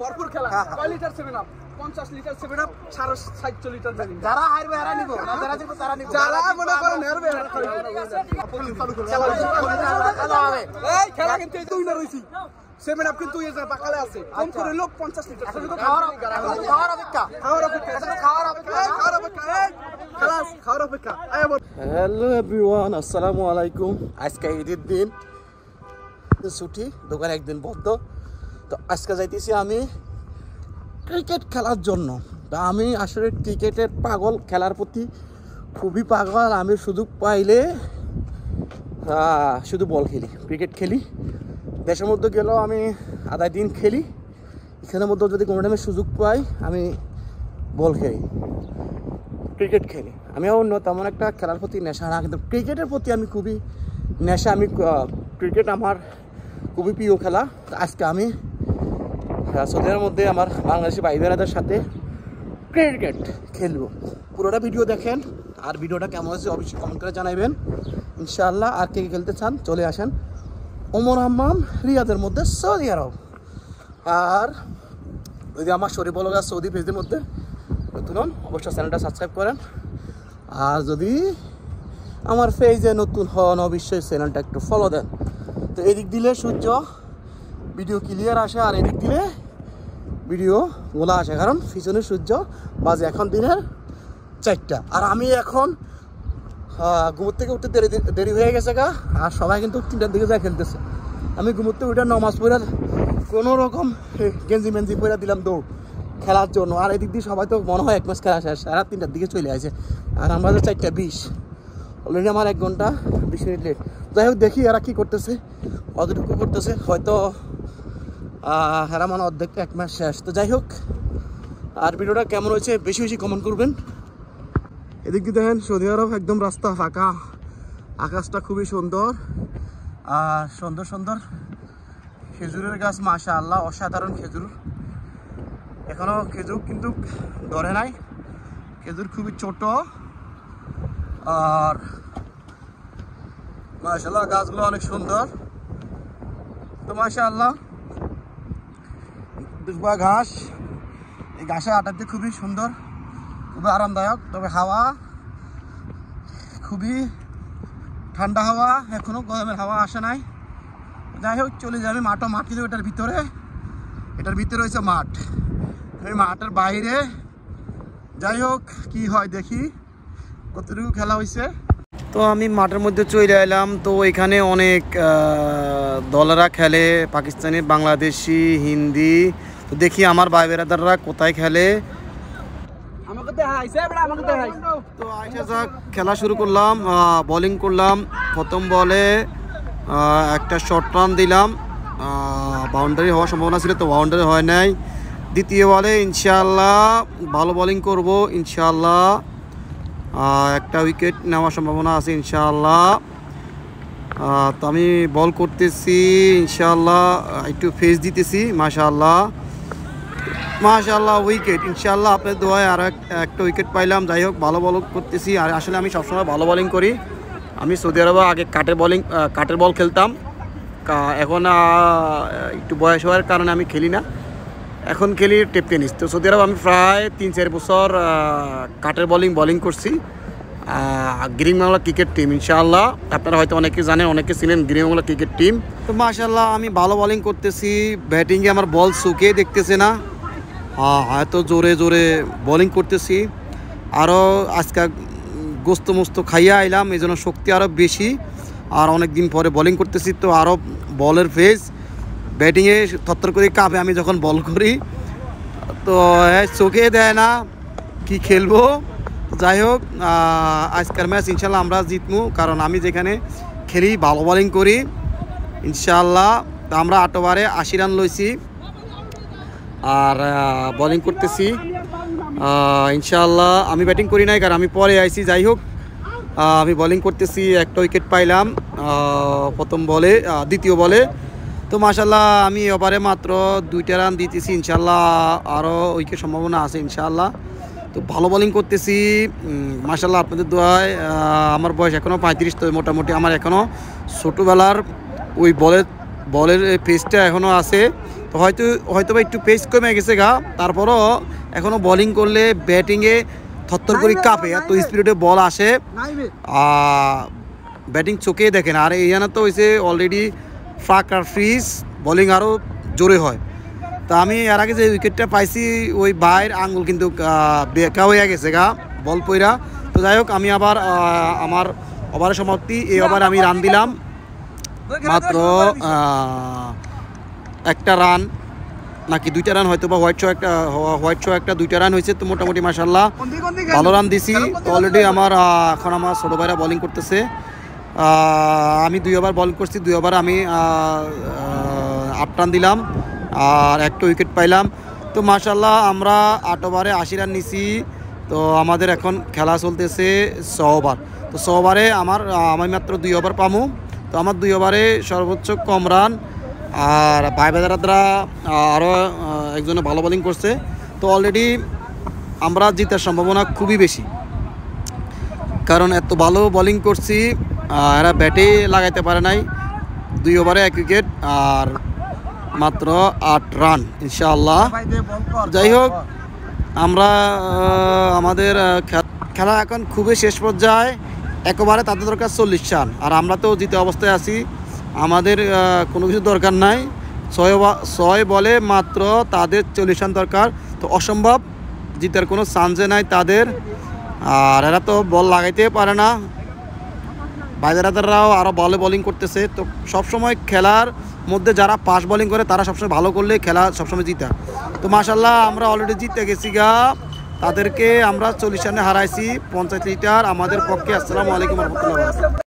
ভরপুর খেলা কয় litre 7 up 50 litre 7 up 60 litre জানি যারা হারবে এরা নিব না যারা জিতবে তারা নিব যারা মনে করেন হারবে এরা খেলা হবে এই খেলা কিন্তু এই দুই না রইছি 7 আপ কিন্তু এই যে বাকালে আছে কম করে লোক 50 লিটার শুধু খাওয়ার অপেক্ষা হ্যালো এভরিওয়ান, আসসালামু আলাইকুম। আজকে ঈদের দিন, ছুটি, দোকান একদিন বন্ধ। তো আজকে যাইতেছি আমি ক্রিকেট খেলার জন্য। তা আমি আসলে ক্রিকেটের পাগল, খেলার প্রতি খুবই পাগল। আমি সুযোগ পাইলে শুধু বল খেলি, ক্রিকেট খেলি। দেশের মধ্যে গেলেও আমি আধা দিন খেলি। এখানের মধ্যে যদি কোনো টাইমে সুযোগ পাই আমি বল খেলি, ক্রিকেট খেলি। আমিও অন্য তেমন একটা খেলার প্রতি নেশা না, কিন্তু ক্রিকেটের প্রতি আমি খুবই নেশা। আমি ক্রিকেট আমার খুবই প্রিয় খেলা। আজকে আমি সৌদির মধ্যে আমার বাংলাদেশি ভাই বোনেদের সাথে ক্রিকেট খেলবো। পুরোটা ভিডিও দেখেন, আর ভিডিওটা কেমন হয়েছে অবশ্যই কমেন্ট করে জানাবেন ইনশাআল্লাহ। আর কে খেলতে চান চলে আসেন ওমর হাম্মাম, রিয়াদের মধ্যে, সৌদি আরব। আর যদি আমার শরীফ বলগা সৌদি পেজের মধ্যে নতুন হন অবশ্যই চ্যানেলটা সাবস্ক্রাইব করেন। আর যদি আমার পেজে নতুন হন অবশ্যই চ্যানেলটা একটু ফলো দেন। তো এদিক দিলে সূর্য ভিডিও ক্লিয়ার আসে, আর এদিক দিলে ভিডিও গোলা আসে, কারণ পিছনে সূর্য বাজে এখন দিনের 4টা। আর আমি এখন ঘুমোর থেকে উঠতে দেরি হয়ে গেছে গা, আর সবাই কিন্তু 3টার দিকে যায় খেলতেছে। আমি ঘুমোর থেকে উঠে নামাজ পড়ে কোনো রকম গেঞ্জি মেঞ্জি পড়ে দিলাম দৌড় খেলার জন্য। আর এদিক দিয়ে সবাই তো মনে হয় 1 মাস খেলা শেষ, আর 3টার দিকে চলে আসে। আর আমরা 4:20, অলরেডি আমার 1 ঘন্টা 20 মিনিট লেট। যাই হোক, দেখি এরা কী করতেছে, কতটুকু করতেছে। হয়তো এরা মানে অর্ধেক 1 মাস শেষ। তো যাই হোক, আর ভিডিওটা কেমন হয়েছে বেশি বেশি কমেন্ট করবেন। এদিক দিয়ে দেখেন সৌদি আরব একদম রাস্তা ফাঁকা, আকাশটা খুবই সুন্দর, আর সুন্দর সুন্দর খেজুরের গাছ, মাশাআল্লাহ অসাধারণ খেজুর। এখনো খেজুর কিন্তু ধরে নাই, খেজুর খুবই ছোট। আর মাশাআল্লাহ গাছগুলো অনেক সুন্দর। তো মাশাআল্লাহ দুবা ঘাস, এই ঘাসে আটাতে খুবই সুন্দর, খুবই আরামদায়ক। তবে হাওয়া খুবই ঠান্ডা হাওয়া, এখনো গরমের হাওয়া আসে নাই। যাই হোক, চলে যাবে মাঠ কিন্তু এটার ভিতরে হয়েছে মাঠ, এই মাঠের বাইরে। যাই হোক কি হয় দেখি কতটুকু খেলা হয়েছে। তো আমি মাঠের মধ্যে চলে এলাম। তো এখানে অনেক দলেরা খেলে, পাকিস্তানি, বাংলাদেশি, হিন্দি। তো দেখি আমার ভাই বেরাদাররা কোথায় খেলে। তো আইসা যাক, খেলা শুরু করলাম, বোলিং করলাম। প্রথম বলে একটা শর্ট রান দিলাম, বাউন্ডারি হওয়ার সম্ভাবনা ছিল, তো বাউন্ডারি হয় নাই। দ্বিতীয় বলে ইনশাআল্লাহ ভালো বোলিং করব, ইনশাআল্লাহ একটা উইকেট নেওয়ার সম্ভাবনা আছে ইনশাআল্লাহ। তো আমি বল করতেছি ইনশাআল্লাহ, একটু ফেস দিতেছি, মাশাআল্লাহ মাশাআল্লাহ উইকেট ইনশাআল্লাহ। আপনার দোয়ায় আর একটা উইকেট পাইলাম। যাই হোক, ভালো বল করতেছি। আর আসলে আমি সবসময় ভালো বোলিং করি। আমি সৌদি আরবে আগে কাটের বল খেলতাম, এখন একটু বয়স হওয়ার কারণে আমি খেলি না, এখন খেলি টেপ টেনিস। তো সৌদি আরব আমি প্রায় 3-4 বছর কাটের বোলিং করছি। গ্রিন বাংলা ক্রিকেট টিম ইনশাআল্লাহ, আপনারা হয়তো অনেকে জানেন, অনেকে ছিলেন গ্রিন বাংলা ক্রিকেট টিম। তো মাশাআল্লাহ আমি ভালো বোলিং করতেছি। ব্যাটিংয়ে আমার বল শুকিয়ে দেখতেছে না, হয়তো জোরে জোরে বোলিং করতেছি। আরও আজকে গোস্ত মোস্ত খাইয়া আইলাম, এই জন্য শক্তি আরও বেশি। আর অনেক দিন পরে বোলিং করতেছি, তো আরও বলের ফেজ ব্যাটিংয়ে থরথর করে কাঁপে আমি যখন বল করি। তো চোখে দেয় না কি খেলবো। যাই হোক, আজকের ম্যাচ ইনশাল্লাহ আমরা জিতবো, কারণ আমি যেখানে খেলি ভালো বোলিং করি ইনশাল্লাহ। তো আমরা 8 ওভারে 80 রান লইছি, আর বোলিং করতেছি ইনশাআল্লাহ। আমি ব্যাটিং করি নাই, কারণ আমি পরে আইছি। যাই হোক, আমি বোলিং করতেছি, একটা উইকেট পাইলাম প্রথম বলে, দ্বিতীয় বলে। তো মাশাআল্লাহ আমি ওভারে মাত্র 2টা রান দিতেছি, ইনশাআল্লাহ আরও উইকেট সম্ভাবনা আছে ইনশাআল্লাহ। তো ভালো বোলিং করতেছি মাশাআল্লাহ, আপনাদের দোয়ায়। আমার বয়স এখনও 35, তো মোটামুটি আমার এখনও ছোটোবেলার ওই বলের ফেসটা এখনও আছে। তো তো হয়তো বা একটু পেস কমে গেছে গা, তারপরও এখনও বোলিং করলে ব্যাটিংয়ে থরথর করে কাঁপে, এত স্পিডে বল আসে, ব্যাটিং চোখেই দেখে না। আর এইখানে তো হয়েছে অলরেডি ফাঁক আর ফ্রিজ, বোলিং আরও জোরে হয়। তা আমি এর আগে যে উইকেটটা পাইছি ওই বাইর আঙ্গুল কিন্তু বেঁকা হয়ে গেছে গা বল পইরা। তো যাই হোক, আমি আবার আমার ওভারের সমাপ্তি, এই ওভারে আমি রান দিলাম মাত্র একটা রান নাকি 2টা রান, হয়তো বা হোয়াইট শো একটা 2টা রান হয়েছে। তো মোটামুটি মাশাআল্লাহ ভালো রান দিছি। অলরেডি এখন আমার ছোটো ভাইরা বোলিং করতেছে। আমি 2 ওভার বল করছি, 2 ওভার আমি 8 রান দিলাম আর একটা উইকেট পাইলাম। তো মাশাআল্লাহ আমরা 8 ওভারে 80 রান নিছি। তো আমাদের এখন খেলা চলতেছে 6 ওভার। তো 6 ওভারে আমি মাত্র 2 ওভার পামু। তো আমার 2 ওভারে সর্বোচ্চ কম রান, আর ভাই বেদারাদরা আরও একজনে ভালো বোলিং করছে। তো অলরেডি আমরা জিতার সম্ভাবনা খুবই বেশি, কারণ এত ভালো বোলিং করছি, এরা ব্যাটে লাগাইতে পারে নাই। 2 ওভারে 1 উইকেট আর মাত্র 8 রান ইনশাআল্লাহ। যাই হোক, আমরা আমাদের খেলা এখন খুবই শেষ পর্যায়ে, একবারে তাদের দরকার 40 রান, আর আমরা তো জিতে অবস্থায় আছি, আমাদের কোনো কিছু দরকার নাই। 6 বলে মাত্র তাদের 40 রান দরকার। তো অসম্ভব, জিতার কোনো চান্সে নাই তাদের, আর এরা তো বল লাগাইতে পারে না। বাইদারাদাররাও আরও ভালো বোলিং করতেছে। তো সবসময় খেলার মধ্যে যারা ফাস্ট বোলিং করে তারা সবসময় ভালো করলে খেলা সবসময় জিতা। তো মাশাআল্লাহ আমরা অলরেডি জিতে গেছি গা, তাদেরকে আমরা 40 রানে হারাইছি 50 লিটার আমাদের পক্ষে। আসসালামু আলাইকুম রহমতুল্লাহ।